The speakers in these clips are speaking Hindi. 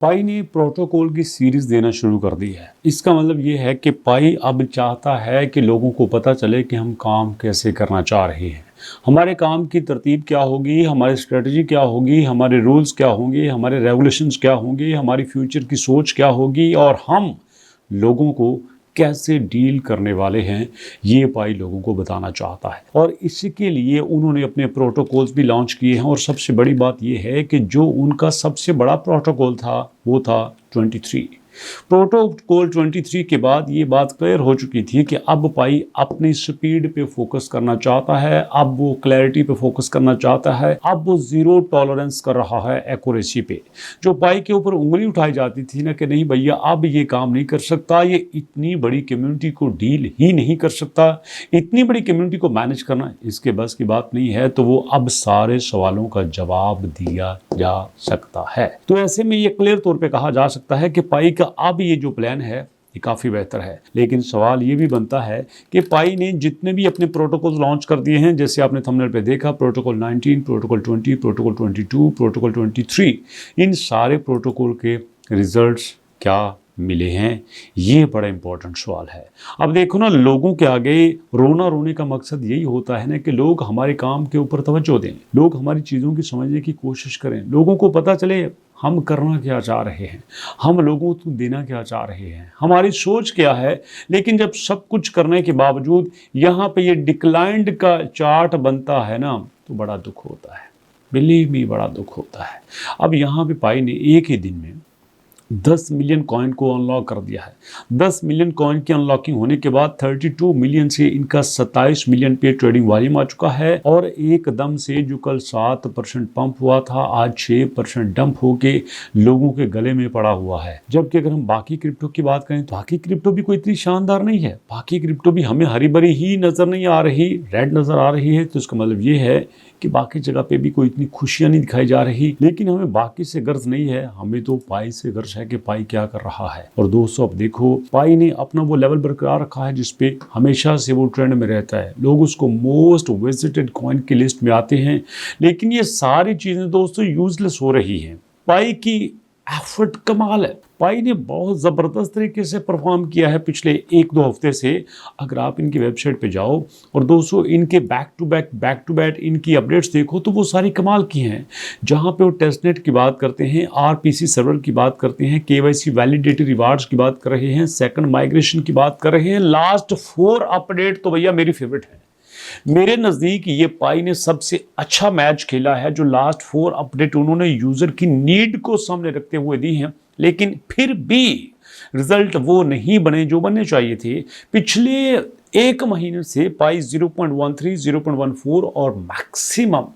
पाई ने प्रोटोकॉल की सीरीज देना शुरू कर दी है। इसका मतलब ये है कि पाई अब चाहता है कि लोगों को पता चले कि हम काम कैसे करना चाह रहे हैं, हमारे काम की तरतीब क्या होगी, हमारी स्ट्रेटजी क्या होगी, हमारे रूल्स क्या होंगे, हमारे रेगुलेशंस क्या होंगे, हमारी फ्यूचर की सोच क्या होगी और हम लोगों को कैसे डील करने वाले हैं, ये पाई लोगों को बताना चाहता है। और इसके लिए उन्होंने अपने प्रोटोकॉल्स भी लॉन्च किए हैं और सबसे बड़ी बात ये है कि जो उनका सबसे बड़ा प्रोटोकॉल था वो था 23। प्रोटोकॉल 23 के बाद ये बात क्लियर हो चुकी थी कि अब पाई अपनी स्पीड पे फोकस करना चाहता है, अब वो क्लैरिटी पे फोकस करना चाहता है, अब वो जीरो टॉलरेंस कर रहा है एक्यूरेसी पे। जो पाई के ऊपर उंगली उठाई जाती थी ना कि नहीं भैया अब ये काम नहीं कर सकता, ये इतनी बड़ी कम्युनिटी को डील ही नहीं कर सकता, इतनी बड़ी कम्युनिटी को मैनेज करना इसके बस की बात नहीं है, तो वो अब सारे सवालों का जवाब दिया जा सकता है। तो ऐसे में ये क्लियर तौर पे कहा जा सकता है कि पाई का अब ये जो प्लान है ये काफ़ी बेहतर है। लेकिन सवाल ये भी बनता है कि पाई ने जितने भी अपने प्रोटोकॉल लॉन्च कर दिए हैं, जैसे आपने थंबनेल पे देखा, प्रोटोकॉल 19, प्रोटोकॉल 20, प्रोटोकॉल 22, प्रोटोकॉल 23, इन सारे प्रोटोकॉल के रिजल्ट्स क्या मिले हैं, ये बड़ा इंपॉर्टेंट सवाल है। अब देखो ना, लोगों के आगे रोना रोने का मकसद यही होता है ना कि लोग हमारे काम के ऊपर तवज्जो दें, लोग हमारी चीज़ों की समझने की कोशिश करें, लोगों को पता चले हम करना क्या चाह रहे हैं, हम लोगों को देना क्या चाह रहे हैं, हमारी सोच क्या है। लेकिन जब सब कुछ करने के बावजूद यहाँ पे ये डिक्लाइंड का चार्ट बनता है ना, तो बड़ा दुख होता है, बिलीव मी, बड़ा दुख होता है। अब यहाँ पे पाई ने एक ही दिन में 10 मिलियन कॉइन को अनलॉक कर दिया है। 10 मिलियन कॉइन की अनलॉकिंग होने के बाद 32 मिलियन से इनका 27 मिलियन पे ट्रेडिंग वॉल्यूम आ चुका है और एकदम से जो कल 7% पंप हुआ था, आज 6% डंप होके लोगों के गले में पड़ा हुआ है। जबकि अगर हम बाकी क्रिप्टो की बात करें तो बाकी क्रिप्टो भी कोई इतनी शानदार नहीं है, बाकी क्रिप्टो भी हमें हरी भरी ही नजर नहीं आ रही, रेड नजर आ रही है। तो इसका मतलब ये है कि बाकी जगह पे भी कोई इतनी खुशियां नहीं दिखाई जा रही। लेकिन हमें बाकी से गर्ज नहीं है, हमें तो पाई से गर्ज है कि पाई क्या कर रहा है। और दोस्तों अब देखो, पाई ने अपना वो लेवल बरकरार रखा है जिसपे हमेशा से वो ट्रेंड में रहता है, लोग उसको मोस्ट विजिटेड कॉइन की लिस्ट में आते हैं। लेकिन ये सारी चीजें दोस्तों यूजलेस हो रही हैं। पाई की एफर्ट कमाल है, पाई ने बहुत ज़बरदस्त तरीके से परफॉर्म किया है पिछले 1-2 हफ्ते से। अगर आप इनकी वेबसाइट पे जाओ और दोस्तों इनके बैक टू बैक इनकी अपडेट्स देखो तो वो सारी कमाल की हैं। जहाँ पे वो टेस्टनेट की बात करते हैं, आरपीसी सर्वर की बात करते हैं, केवाईसी वैलिडेटरी रिवार्ड्स की बात कर रहे हैं, सेकंड माइग्रेशन की बात कर रहे हैं, लास्ट 4 अपडेट तो भैया मेरी फेवरेट है। मेरे नज़दीक ये पाई ने सबसे अच्छा मैच खेला है। जो लास्ट 4 अपडेट उन्होंने यूज़र की नीड को सामने रखते हुए दी हैं, लेकिन फिर भी रिजल्ट वो नहीं बने जो बनने चाहिए थे। पिछले 1 महीने से पाई 0.13, 0.14 और मैक्सिमम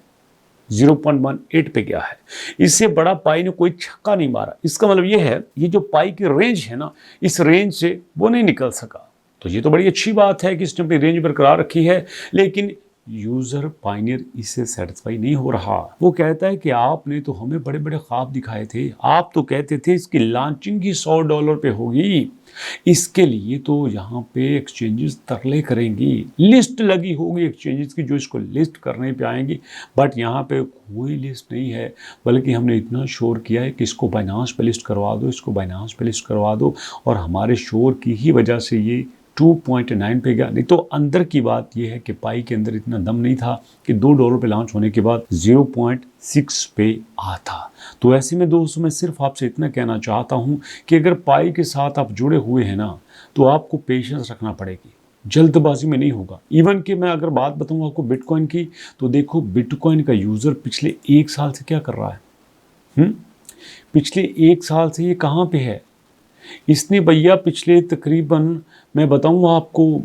0.18 पे गया है। इससे बड़ा पाई ने कोई छक्का नहीं मारा। इसका मतलब ये है, ये जो पाई की रेंज है ना, इस रेंज से वो नहीं निकल सका। तो ये तो बड़ी अच्छी बात है कि इसने अपनी रेंज बरकरार रखी है। लेकिन यूजर पाइनियर इससे सेटिस्फाई नहीं हो रहा। वो कहता है कि आपने तो हमें बड़े बड़े ख्वाब दिखाए थे, आप तो कहते थे इसकी लॉन्चिंग ही $100 पे होगी, इसके लिए तो यहाँ पे एक्सचेंजेस तरले करेंगी, लिस्ट लगी होगी एक्सचेंजेस की जो इसको लिस्ट करने पे आएंगी। बट यहाँ पे कोई लिस्ट नहीं है, बल्कि हमने इतना शोर किया है कि इसको बाइनांस पे लिस्ट करवा दो, इसको बाइनांस पे लिस्ट करवा दो। और हमारे शोर की ही वजह से ये 2.9 पे गया। नहीं तो अंदर की बात यह है कि पाई के अंदर इतना दम नहीं था कि $2 पे लॉन्च होने के बाद 0.6 पे आता। तो ऐसे में दोस्तों मैं सिर्फ आपसे इतना कहना चाहता हूं कि अगर पाई के साथ आप जुड़े हुए हैं ना, तो आपको पेशेंस रखना पड़ेगी, जल्दबाजी में नहीं होगा। इवन कि मैं अगर बात बताऊं आपको बिटकॉइन की, तो देखो बिटकॉइन का यूज़र पिछले 1 साल से क्या कर रहा है। पिछले 1 साल से ये कहाँ पे है। इसने भैया पिछले तकरीबन, मैं बताऊँ आपको,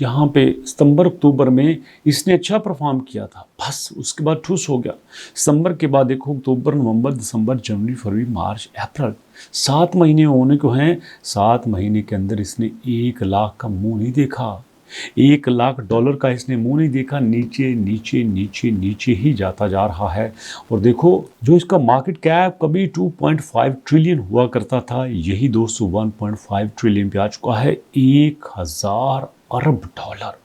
यहाँ पे सितंबर अक्टूबर में इसने अच्छा परफॉर्म किया था, बस उसके बाद ठुस हो गया। सितंबर के बाद देखो अक्टूबर, नवंबर, दिसंबर, जनवरी, फरवरी, मार्च, अप्रैल, 7 महीने होने को हैं। 7 महीने के अंदर इसने 1 लाख का मुंह नहीं देखा, $1 लाख का इसने मुंह नहीं देखा। नीचे नीचे नीचे नीचे ही जाता जा रहा है। और देखो जो इसका मार्केट कैप कभी 2.5 ट्रिलियन हुआ करता था, यही दोस्तों 1.5 ट्रिलियन पे आ चुका है। 1000 अरब डॉलर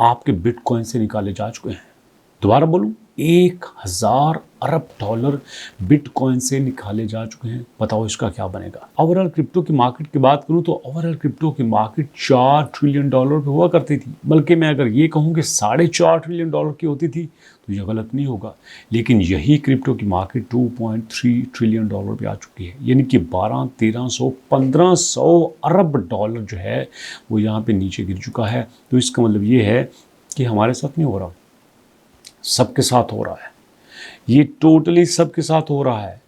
आपके बिटकॉइन से निकाले जा चुके हैं। दोबारा बोलूं, 1000 अरब डॉलर बिटकॉइन से निकाले जा चुके हैं। बताओ इसका क्या बनेगा। ओवरऑल क्रिप्टो की मार्केट की बात करूं तो ओवरऑल क्रिप्टो की मार्केट 4 ट्रिलियन डॉलर पे हुआ करती थी, बल्कि मैं अगर ये कहूं कि 4.5 ट्रिलियन डॉलर की होती थी तो ये गलत नहीं होगा। लेकिन यही क्रिप्टो की मार्केट 2.3 ट्रिलियन डॉलर पे आ चुकी है, यानी कि 1200-1300-1500 अरब डॉलर जो है वो यहाँ पे नीचे गिर चुका है। तो इसका मतलब ये है कि हमारे साथ नहीं हो रहा, सबके साथ हो रहा है। ये टोटली सबके साथ हो रहा है,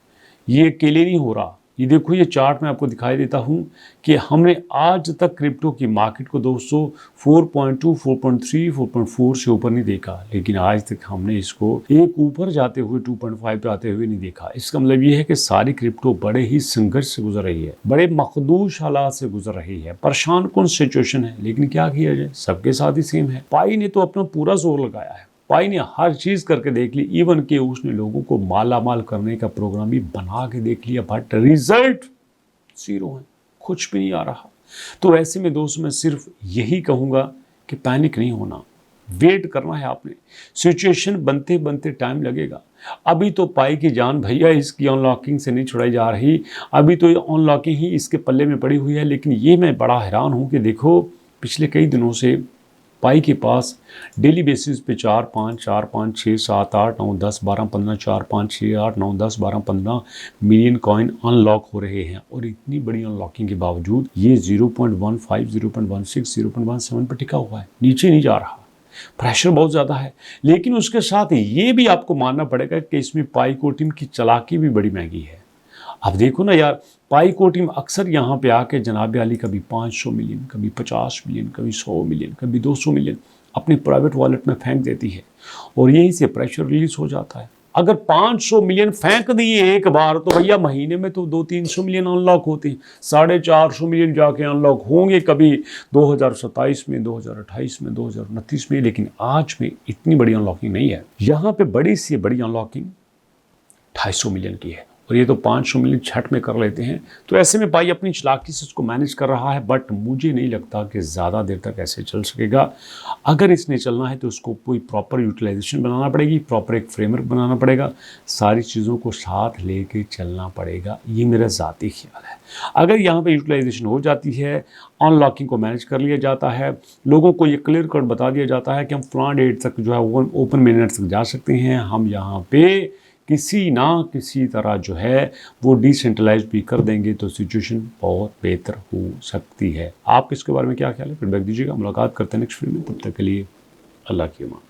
ये अकेले नहीं हो रहा। ये देखो, ये चार्ट मैं आपको दिखाई देता हूँ कि हमने आज तक क्रिप्टो की मार्केट को दोस्तों 4.2, 4.3, 4.4 से ऊपर नहीं देखा, लेकिन आज तक हमने इसको एक ऊपर जाते हुए 2.5 पे आते हुए नहीं देखा। इसका मतलब ये है कि सारी क्रिप्टो बड़े ही संघर्ष से गुजर रही है, बड़े मखदूश हालात से गुजर रही है, परेशान कौन सिचुएशन है। लेकिन क्या किया जाए, सबके साथ ही सेम है। पाई ने तो अपना पूरा जोर लगाया है, पाई ने हर चीज करके देख ली, इवन कि उसने लोगों को माला माल करने का प्रोग्राम भी बना के देख लिया, बट रिजल्ट 0 है, कुछ भी नहीं आ रहा। तो ऐसे में दोस्तों मैं सिर्फ यही कहूंगा कि पैनिक नहीं होना, वेट करना है आपने। सिचुएशन बनते बनते टाइम लगेगा। अभी तो पाई की जान भैया इसकी अनलॉकिंग से नहीं छुड़ाई जा रही, अभी तो ये अनलॉकिंग ही इसके पल्ले में पड़ी हुई है। लेकिन ये मैं बड़ा हैरान हूं कि देखो, पिछले कई दिनों से पाई के पास डेली बेसिस पे 4, 5, 4, 5, 6, 7, 8, 9, 10, 12, 15, 4, 5, 6, 8, 9, 10, 12, 15 मिलियन कॉइन अनलॉक हो रहे हैं। और इतनी बड़ी अनलॉकिंग के बावजूद ये 0.15, 0.16, 0.17 पर टिका हुआ है, नीचे नहीं जा रहा। प्रेशर बहुत ज़्यादा है। लेकिन उसके साथ ये भी आपको मानना पड़ेगा कि इसमें पाई को टीम की चालाकी भी बड़ी महंगी है। अब देखो ना यार, पाई को टीम अक्सर यहाँ पे आके जनाब आली कभी 500 मिलियन, कभी 50 मिलियन, कभी 100 मिलियन, कभी 200 मिलियन अपने प्राइवेट वॉलेट में फेंक देती है और यहीं से प्रेशर रिलीज हो जाता है। अगर 500 मिलियन फेंक दिए एक बार तो भैया महीने में तो 200-300 मिलियन अनलॉक होते हैं, 450 मिलियन जाके अनलॉक होंगे कभी 2027 में, 2028 में, 2029 में। लेकिन आज में इतनी बड़ी अनलॉकिंग नहीं है। यहाँ पे बड़ी से बड़ी अनलॉकिंग 250 मिलियन की है और ये तो 500 मिलियन छठ में कर लेते हैं। तो ऐसे में पाई अपनी चालाकी से उसको मैनेज कर रहा है, बट मुझे नहीं लगता कि ज़्यादा देर तक ऐसे चल सकेगा। अगर इसने चलना है तो उसको कोई प्रॉपर यूटिलाइजेशन बनाना पड़ेगी, प्रॉपर एक फ्रेमवर्क बनाना पड़ेगा, सारी चीज़ों को साथ लेके चलना पड़ेगा। ये मेरा ज़ाती ख्याल है। अगर यहाँ पे यूटिलाइजेशन हो जाती है, अनलॉकिंग को मैनेज कर लिया जाता है, लोगों को ये क्लियर कट बता दिया जाता है कि हम फलां डेट तक जो है वो ओपन मेननेट तक जा सकते हैं, हम यहाँ पे किसी ना किसी तरह जो है वो डिसेंट्रलाइज भी कर देंगे, तो सिचुएशन बहुत बेहतर हो सकती है। आप इसके बारे में क्या ख्याल है, फीडबैक दीजिएगा। मुलाकात करते हैं नेक्स्ट वीडियो में, तब तक के लिए अल्लाह की अमान।